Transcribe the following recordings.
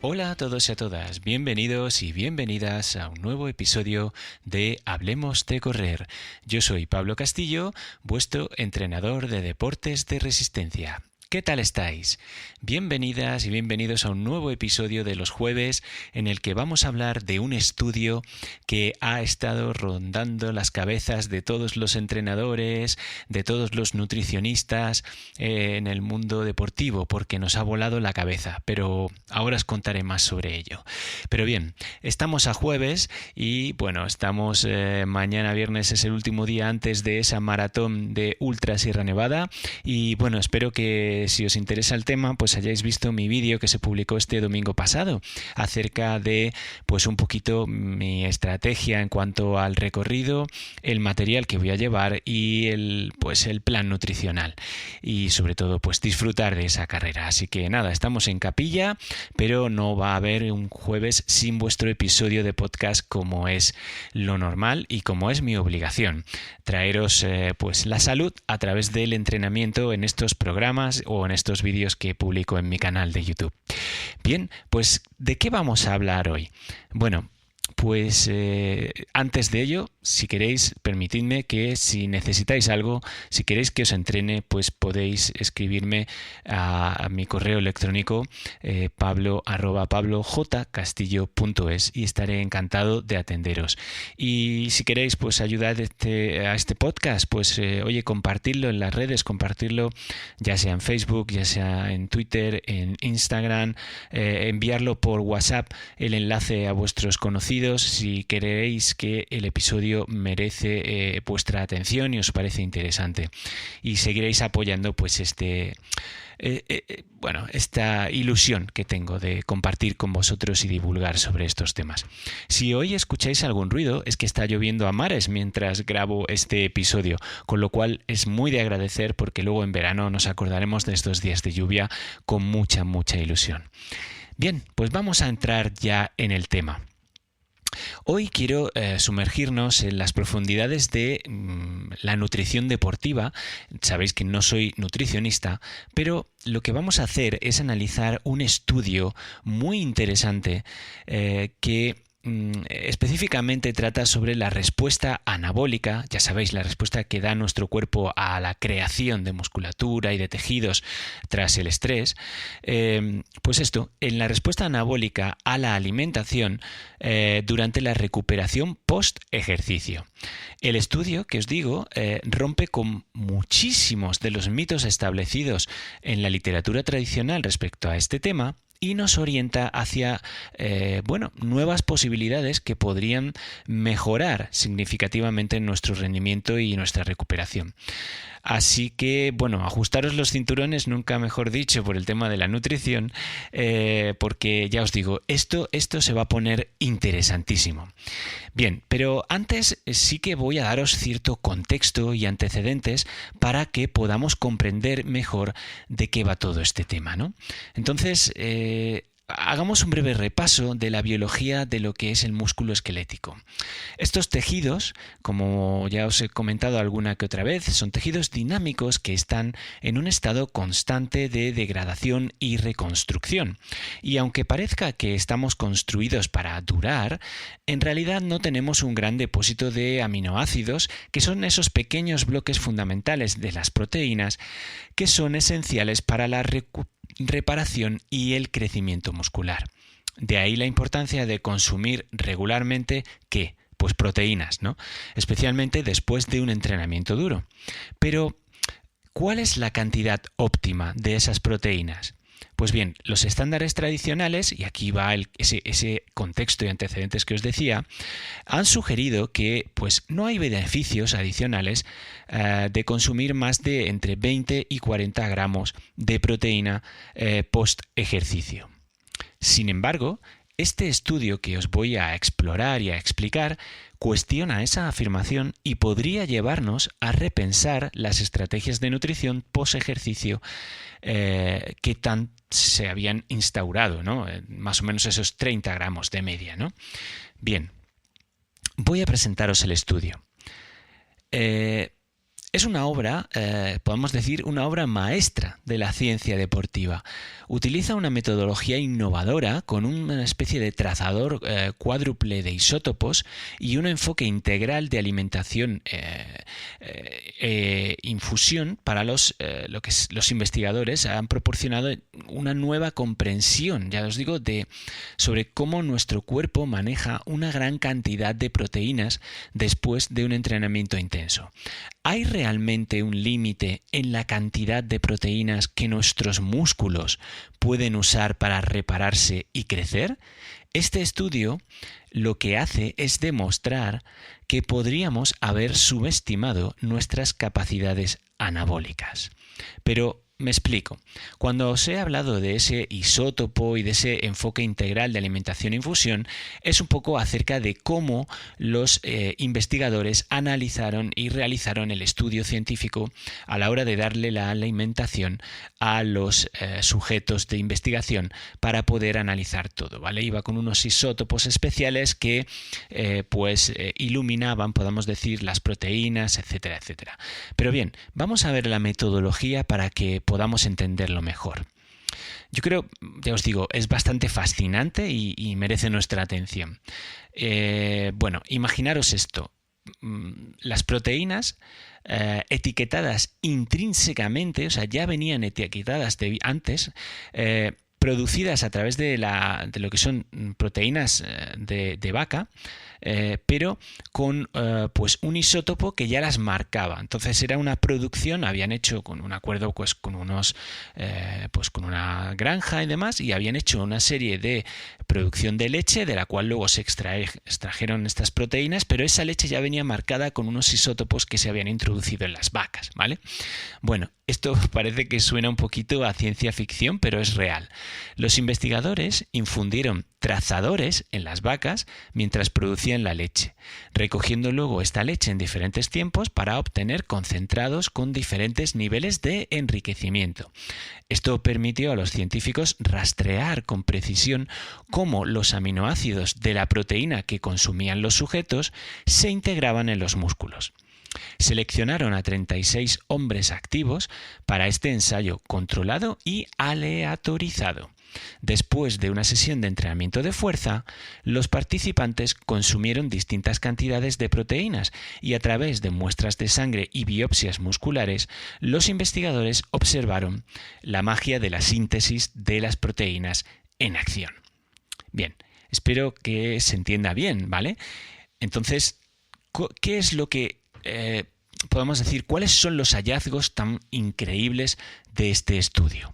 Hola a todos y a todas, bienvenidos y bienvenidas a un nuevo episodio de Hablemos de Correr. Yo soy Pablo Castillo, vuestro entrenador de deportes de resistencia. ¿Qué tal estáis? Bienvenidas y bienvenidos a un nuevo episodio de los jueves en el que vamos a hablar de un estudio que ha estado rondando las cabezas de todos los entrenadores, de todos los nutricionistas en el mundo deportivo, porque nos ha volado la cabeza, pero ahora os contaré más sobre ello. Pero bien, estamos a jueves y bueno, estamos mañana viernes, es el último día antes de esa maratón de Ultra Sierra Nevada y bueno, espero que si os interesa el tema, pues hayáis visto mi vídeo que se publicó este domingo pasado acerca de pues un poquito mi estrategia en cuanto al recorrido, el material que voy a llevar y el plan nutricional y sobre todo pues disfrutar de esa carrera. Así que nada, estamos en capilla, pero no va a haber un jueves sin vuestro episodio de podcast como es lo normal y como es mi obligación. Traeros pues la salud a través del entrenamiento en estos programas o en estos vídeos que publico en mi canal de YouTube. Bien, pues ¿de qué vamos a hablar hoy? Bueno, pues antes de ello, si queréis, permitidme que si necesitáis algo, si queréis que os entrene, pues podéis escribirme a mi correo electrónico pablojcastillo.es y estaré encantado de atenderos. Y si queréis pues ayudar a este podcast, pues oye, compartirlo en las redes, compartirlo ya sea en Facebook, ya sea en Twitter, en Instagram, enviarlo por WhatsApp el enlace a vuestros conocidos si queréis que el episodio merece vuestra atención y os parece interesante, y seguiréis apoyando pues esta ilusión que tengo de compartir con vosotros y divulgar sobre estos temas. Si hoy escucháis algún ruido es que está lloviendo a mares mientras grabo este episodio, con lo cual es muy de agradecer porque luego en verano nos acordaremos de estos días de lluvia con mucha ilusión. Bien, pues vamos a entrar ya en el tema. Hoy quiero sumergirnos en las profundidades de la nutrición deportiva. Sabéis que no soy nutricionista, pero lo que vamos a hacer es analizar un estudio muy interesante que específicamente trata sobre la respuesta anabólica, ya sabéis, la respuesta que da nuestro cuerpo a la creación de musculatura y de tejidos tras el estrés. Pues esto, en la respuesta anabólica a la alimentación durante la recuperación post-ejercicio. El estudio, que os digo, rompe con muchísimos de los mitos establecidos en la literatura tradicional respecto a este tema y nos orienta hacia nuevas posibilidades que podrían mejorar significativamente nuestro rendimiento y nuestra recuperación. Así que, bueno, ajustaros los cinturones, nunca mejor dicho, por el tema de la nutrición, porque ya os digo, esto se va a poner interesantísimo. Bien, pero antes sí que voy a daros cierto contexto y antecedentes para que podamos comprender mejor de qué va todo este tema, ¿no? Entonces, hagamos un breve repaso de la biología de lo que es el músculo esquelético. Estos tejidos, como ya os he comentado alguna que otra vez, son tejidos dinámicos que están en un estado constante de degradación y reconstrucción. Y aunque parezca que estamos construidos para durar, en realidad no tenemos un gran depósito de aminoácidos, que son esos pequeños bloques fundamentales de las proteínas que son esenciales para la reparación y el crecimiento muscular. De ahí la importancia de consumir regularmente ¿qué? Pues proteínas, ¿no? Especialmente después de un entrenamiento duro. Pero, ¿cuál es la cantidad óptima de esas proteínas? Pues bien, los estándares tradicionales, y aquí va ese contexto y antecedentes que os decía, han sugerido que pues, no hay beneficios adicionales de consumir más de entre 20 y 40 gramos de proteína post ejercicio. Sin embargo, este estudio que os voy a explorar y a explicar cuestiona esa afirmación y podría llevarnos a repensar las estrategias de nutrición post-ejercicio que tan se habían instaurado, ¿no? Más o menos esos 30 gramos de media, ¿no? Bien, voy a presentaros el estudio. Es una obra, podemos decir, una obra maestra de la ciencia deportiva. Utiliza una metodología innovadora con una especie de trazador cuádruple de isótopos y un enfoque integral de alimentación infusión para los investigadores han proporcionado una nueva comprensión, ya os digo, sobre cómo nuestro cuerpo maneja una gran cantidad de proteínas después de un entrenamiento intenso. ¿Hay realmente un límite en la cantidad de proteínas que nuestros músculos pueden usar para repararse y crecer? Este estudio lo que hace es demostrar que podríamos haber subestimado nuestras capacidades anabólicas. Pero me explico. Cuando os he hablado de ese isótopo y de ese enfoque integral de alimentación-infusión, es un poco acerca de cómo los investigadores analizaron y realizaron el estudio científico a la hora de darle la alimentación a los sujetos de investigación para poder analizar todo, ¿vale? Iba con unos isótopos especiales que iluminaban, podemos decir, las proteínas, etcétera, etcétera. Pero bien, vamos a ver la metodología para que podamos entenderlo mejor. Yo creo, ya os digo, es bastante fascinante y merece nuestra atención. Imaginaros esto. Las proteínas etiquetadas intrínsecamente, o sea, ya venían etiquetadas antes, producidas a través de lo que son proteínas de vaca, pero con un isótopo que ya las marcaba. Entonces era una producción, habían hecho con un acuerdo con una granja y demás, y habían hecho una serie de producción de leche de la cual luego se extrajeron estas proteínas, pero esa leche ya venía marcada con unos isótopos que se habían introducido en las vacas, ¿vale? Bueno, esto parece que suena un poquito a ciencia ficción, pero es real. Los investigadores infundieron trazadores en las vacas mientras producían la leche, recogiendo luego esta leche en diferentes tiempos para obtener concentrados con diferentes niveles de enriquecimiento. Esto permitió a los científicos rastrear con precisión cómo los aminoácidos de la proteína que consumían los sujetos se integraban en los músculos. Seleccionaron a 36 hombres activos para este ensayo controlado y aleatorizado. Después de una sesión de entrenamiento de fuerza, los participantes consumieron distintas cantidades de proteínas y a través de muestras de sangre y biopsias musculares, los investigadores observaron la magia de la síntesis de las proteínas en acción. Bien, espero que se entienda bien, ¿vale? Entonces, ¿qué es lo que podemos decir? ¿Cuáles son los hallazgos tan increíbles de este estudio?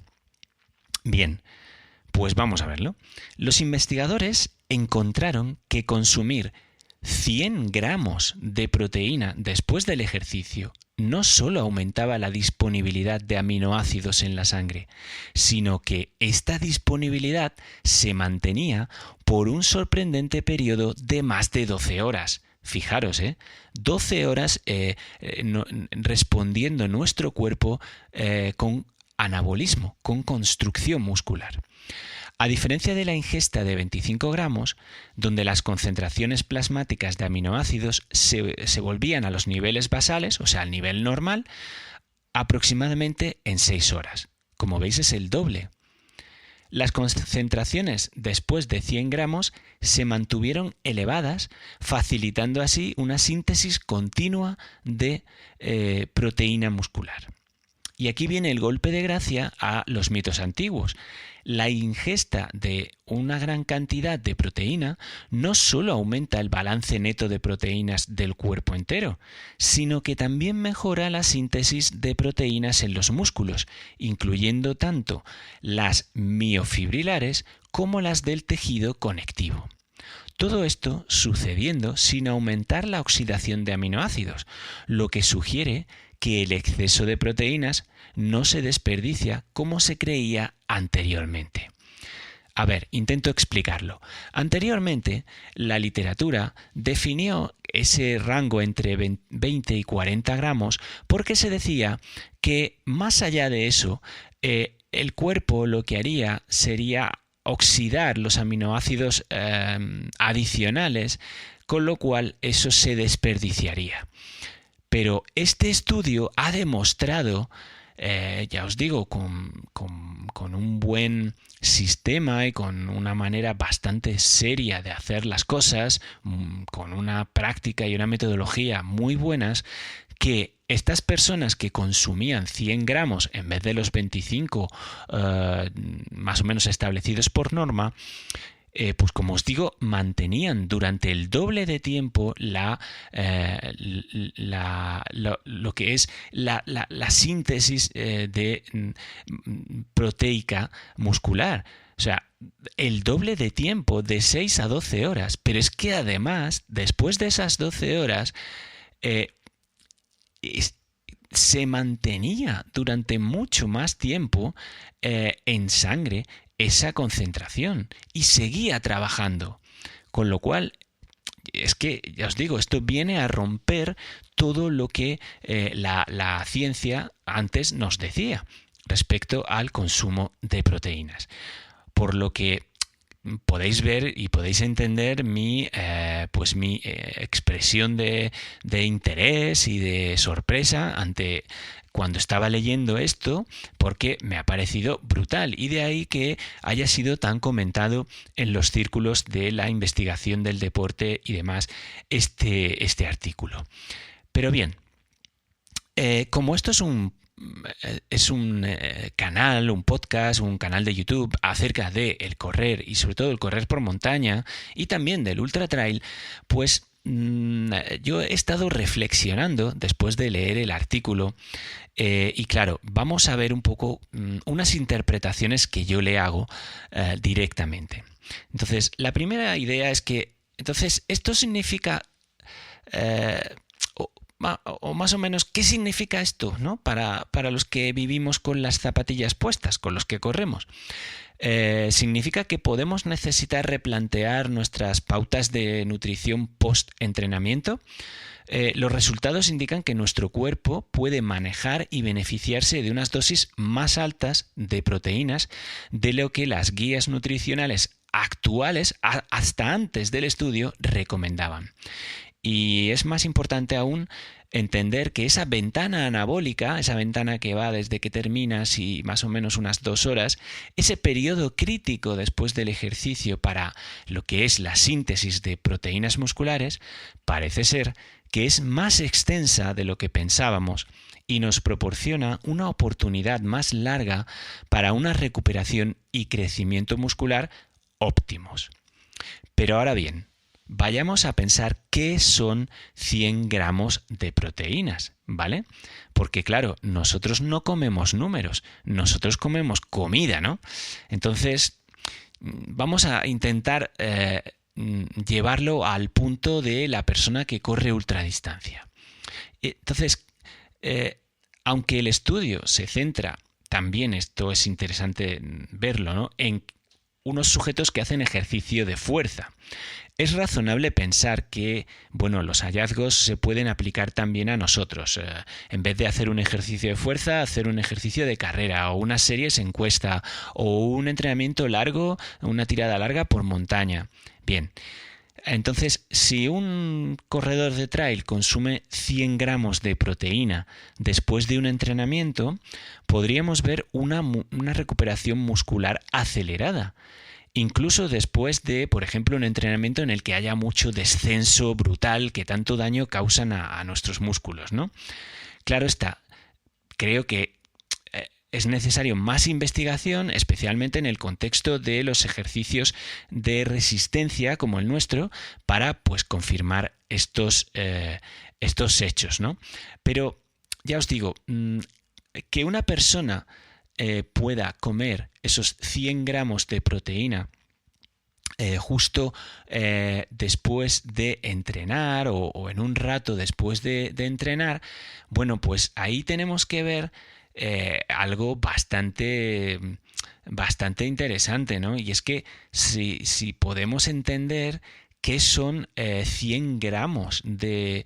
Bien, pues vamos a verlo. Los investigadores encontraron que consumir 100 gramos de proteína después del ejercicio no solo aumentaba la disponibilidad de aminoácidos en la sangre, sino que esta disponibilidad se mantenía por un sorprendente periodo de más de 12 horas. Fijaros, 12 horas respondiendo nuestro cuerpo con anabolismo, con construcción muscular. A diferencia de la ingesta de 25 gramos, donde las concentraciones plasmáticas de aminoácidos se volvían a los niveles basales, o sea, al nivel normal, aproximadamente en 6 horas. Como veis, es el doble. Las concentraciones después de 100 gramos se mantuvieron elevadas, facilitando así una síntesis continua de proteína muscular. Y aquí viene el golpe de gracia a los mitos antiguos. La ingesta de una gran cantidad de proteína no solo aumenta el balance neto de proteínas del cuerpo entero, sino que también mejora la síntesis de proteínas en los músculos, incluyendo tanto las miofibrilares como las del tejido conectivo. Todo esto sucediendo sin aumentar la oxidación de aminoácidos, lo que sugiere que el exceso de proteínas no se desperdicia como se creía anteriormente. A ver, intento explicarlo. Anteriormente, la literatura definió ese rango entre 20 y 40 gramos porque se decía que más allá de eso, el cuerpo lo que haría sería oxidar los aminoácidos adicionales, con lo cual eso se desperdiciaría. Pero este estudio ha demostrado, ya os digo, con un buen sistema y con una manera bastante seria de hacer las cosas, con una práctica y una metodología muy buenas, que estas personas que consumían 100 gramos en vez de los 25 más o menos establecidos por norma, pues como os digo, mantenían durante el doble de tiempo lo que es la síntesis proteica muscular. O sea, el doble de tiempo, de 6 a 12 horas. Pero es que además, después de esas 12 horas, se mantenía durante mucho más tiempo en sangre esa concentración y seguía trabajando. Con lo cual, es que, ya os digo, esto viene a romper todo lo que la ciencia antes nos decía respecto al consumo de proteínas. Por lo que podéis ver y podéis entender mi expresión de interés y de sorpresa ante cuando estaba leyendo esto, porque me ha parecido brutal, y de ahí que haya sido tan comentado en los círculos de la investigación del deporte y demás este artículo. Pero bien, como esto es un canal, un podcast, un canal de YouTube acerca de el correr y sobre todo el correr por montaña y también del ultra trail, pues yo he estado reflexionando después de leer el artículo y claro, vamos a ver un poco unas interpretaciones que yo le hago directamente. Entonces, la primera idea es que, entonces, esto significa o más o menos, ¿qué significa esto, ¿no? Para los que vivimos con las zapatillas puestas, con los que corremos? Significa que podemos necesitar replantear nuestras pautas de nutrición post-entrenamiento. Los resultados indican que nuestro cuerpo puede manejar y beneficiarse de unas dosis más altas de proteínas de lo que las guías nutricionales actuales, hasta antes del estudio, recomendaban. Y es más importante aún entender que esa ventana anabólica, esa ventana que va desde que terminas y más o menos unas 2 horas, ese periodo crítico después del ejercicio para lo que es la síntesis de proteínas musculares, parece ser que es más extensa de lo que pensábamos y nos proporciona una oportunidad más larga para una recuperación y crecimiento muscular óptimos. Pero ahora bien, vayamos a pensar qué son 100 gramos de proteínas, ¿vale? Porque claro, nosotros no comemos números, nosotros comemos comida, ¿no? Entonces, vamos a intentar llevarlo al punto de la persona que corre ultradistancia. Entonces, aunque el estudio se centra, también esto es interesante verlo, ¿no?, en unos sujetos que hacen ejercicio de fuerza. Es razonable pensar que, bueno, los hallazgos se pueden aplicar también a nosotros. En vez de hacer un ejercicio de fuerza, hacer un ejercicio de carrera o unas series en cuesta o un entrenamiento largo, una tirada larga por montaña. Bien, entonces, si un corredor de trail consume 100 gramos de proteína después de un entrenamiento, podríamos ver una recuperación muscular acelerada. Incluso después de, por ejemplo, un entrenamiento en el que haya mucho descenso brutal que tanto daño causan a nuestros músculos, ¿no? Claro está, creo que es necesario más investigación, especialmente en el contexto de los ejercicios de resistencia como el nuestro, para pues confirmar estos hechos, ¿no? Pero ya os digo, que una persona pueda comer esos 100 gramos de proteína justo después de entrenar o en un rato después de entrenar, bueno, pues ahí tenemos que ver algo bastante interesante, ¿no? Y es que si podemos entender qué son 100 gramos de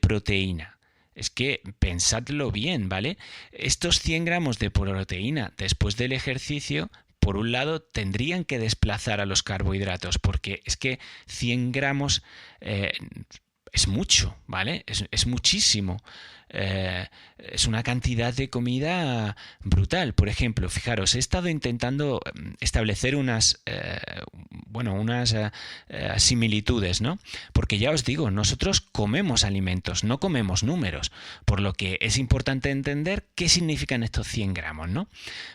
proteína. Es que pensadlo bien, ¿vale? Estos 100 gramos de proteína después del ejercicio, por un lado, tendrían que desplazar a los carbohidratos, porque es que 100 gramos es mucho, ¿vale? Es muchísimo. Es una cantidad de comida brutal. Por ejemplo, fijaros, he estado intentando establecer unas similitudes, ¿no? Porque ya os digo, nosotros comemos alimentos, no comemos números, por lo que es importante entender qué significan estos 100 gramos, ¿no?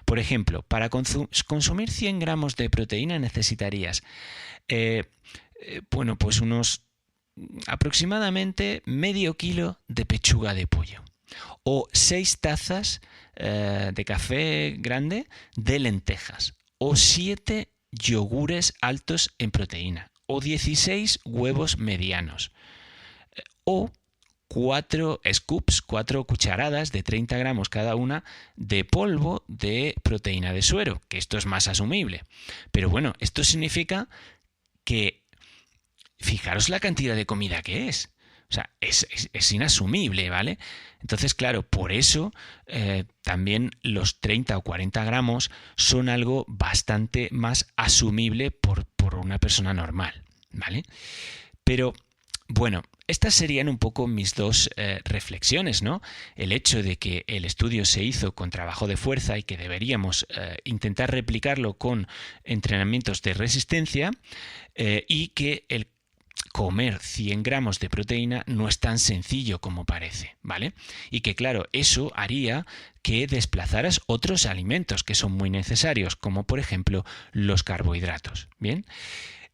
Por ejemplo, para consumir 100 gramos de proteína necesitarías, pues unos aproximadamente medio kilo de pechuga de pollo o 6 tazas de café grande de lentejas o 7 yogures altos en proteína o 16 huevos medianos o 4 scoops, 4 cucharadas de 30 gramos cada una de polvo de proteína de suero, que esto es más asumible. Pero bueno, esto significa que fijaros la cantidad de comida que es. O sea, es inasumible, ¿vale? Entonces, claro, por eso también los 30 o 40 gramos son algo bastante más asumible por una persona normal, ¿vale? Pero, bueno, estas serían un poco mis dos reflexiones, ¿no? El hecho de que el estudio se hizo con trabajo de fuerza y que deberíamos intentar replicarlo con entrenamientos de resistencia y que el comer 100 gramos de proteína no es tan sencillo como parece, ¿vale? Y que claro, eso haría que desplazaras otros alimentos que son muy necesarios, como por ejemplo los carbohidratos. Bien,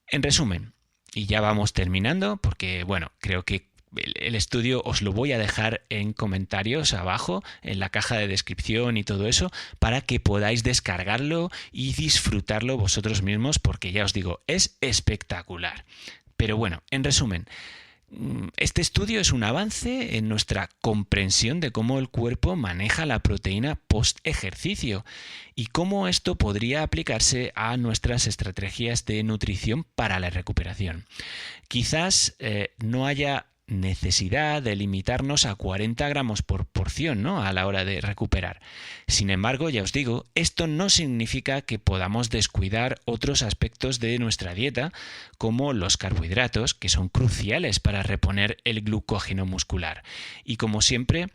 en resumen, y ya vamos terminando, porque bueno, creo que el estudio os lo voy a dejar en comentarios abajo, en la caja de descripción y todo eso, para que podáis descargarlo y disfrutarlo vosotros mismos, porque ya os digo, es espectacular. Pero bueno, en resumen, este estudio es un avance en nuestra comprensión de cómo el cuerpo maneja la proteína post-ejercicio y cómo esto podría aplicarse a nuestras estrategias de nutrición para la recuperación. Quizás no haya necesidad de limitarnos a 40 gramos por porción, ¿no?, a la hora de recuperar. Sin embargo, ya os digo, esto no significa que podamos descuidar otros aspectos de nuestra dieta, como los carbohidratos, que son cruciales para reponer el glucógeno muscular. Y como siempre,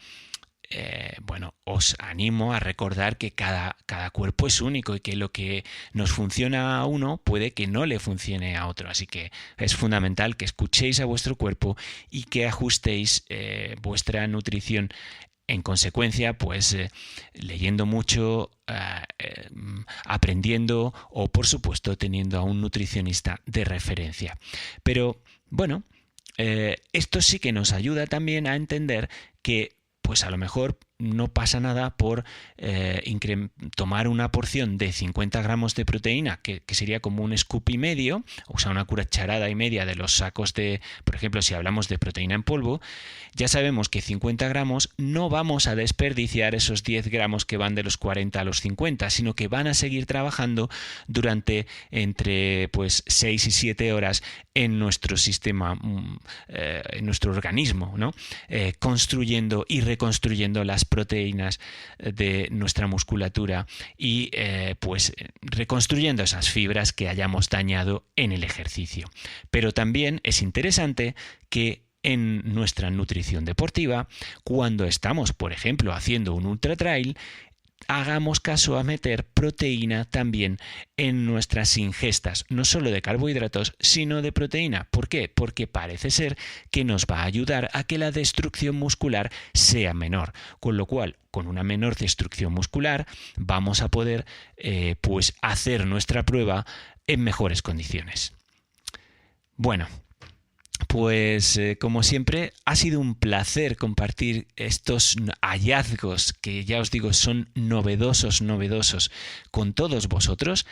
os animo a recordar que cada cuerpo es único y que lo que nos funciona a uno puede que no le funcione a otro. Así que es fundamental que escuchéis a vuestro cuerpo y que ajustéis vuestra nutrición en consecuencia, pues leyendo mucho, aprendiendo o por supuesto teniendo a un nutricionista de referencia. Pero bueno, esto sí que nos ayuda también a entender que pues a lo mejor no pasa nada por tomar una porción de 50 gramos de proteína, que sería como un scoop y medio, o sea, una cucharada y media de los sacos de, por ejemplo, si hablamos de proteína en polvo, ya sabemos que 50 gramos no vamos a desperdiciar esos 10 gramos que van de los 40 a los 50, sino que van a seguir trabajando durante entre 6 y 7 horas en nuestro sistema, en nuestro organismo, ¿no? Construyendo y reconstruyendo las proteínas de nuestra musculatura y reconstruyendo esas fibras que hayamos dañado en el ejercicio. Pero también es interesante que en nuestra nutrición deportiva, cuando estamos, por ejemplo, haciendo un ultra trail, hagamos caso a meter proteína también en nuestras ingestas, no solo de carbohidratos, sino de proteína. ¿Por qué? Porque parece ser que nos va a ayudar a que la destrucción muscular sea menor, con lo cual, con una menor destrucción muscular, vamos a poder hacer nuestra prueba en mejores condiciones. Bueno, pues como siempre ha sido un placer compartir estos hallazgos que ya os digo son novedosos con todos vosotros.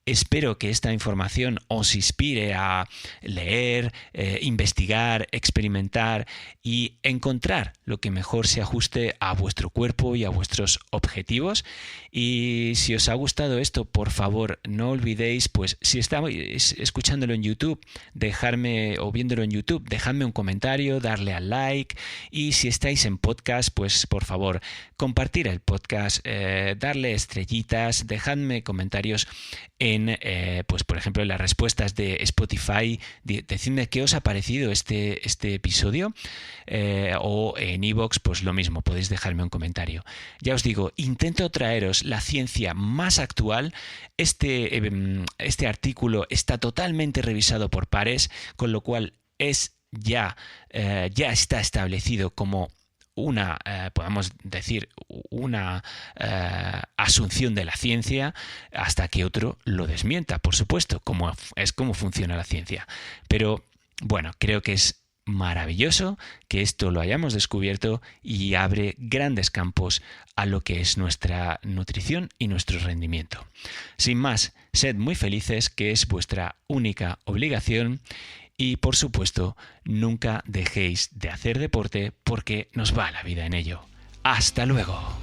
Espero que esta información os inspire a leer, investigar, experimentar y encontrar lo que mejor se ajuste a vuestro cuerpo y a vuestros objetivos. Y si os ha gustado esto, por favor, no olvidéis, pues si estáis escuchándolo en YouTube, viéndolo en YouTube, dejadme un comentario, darle al like, y si estáis en podcast, pues por favor, compartir el podcast, darle estrellitas, dejadme comentarios pues por ejemplo, en las respuestas de Spotify. Decidme qué os ha parecido este episodio, o en iVoox, pues lo mismo, podéis dejarme un comentario. Ya os digo, intento traeros la ciencia más actual. Este artículo está totalmente revisado por pares, con lo cual ya está establecido como podemos decir, una asunción de la ciencia, hasta que otro lo desmienta, por supuesto, como funciona la ciencia. Pero bueno, creo que es maravilloso que esto lo hayamos descubierto y abre grandes campos a lo que es nuestra nutrición y nuestro rendimiento. Sin más, sed muy felices, que es vuestra única obligación. Y por supuesto, nunca dejéis de hacer deporte, porque nos va la vida en ello. ¡Hasta luego!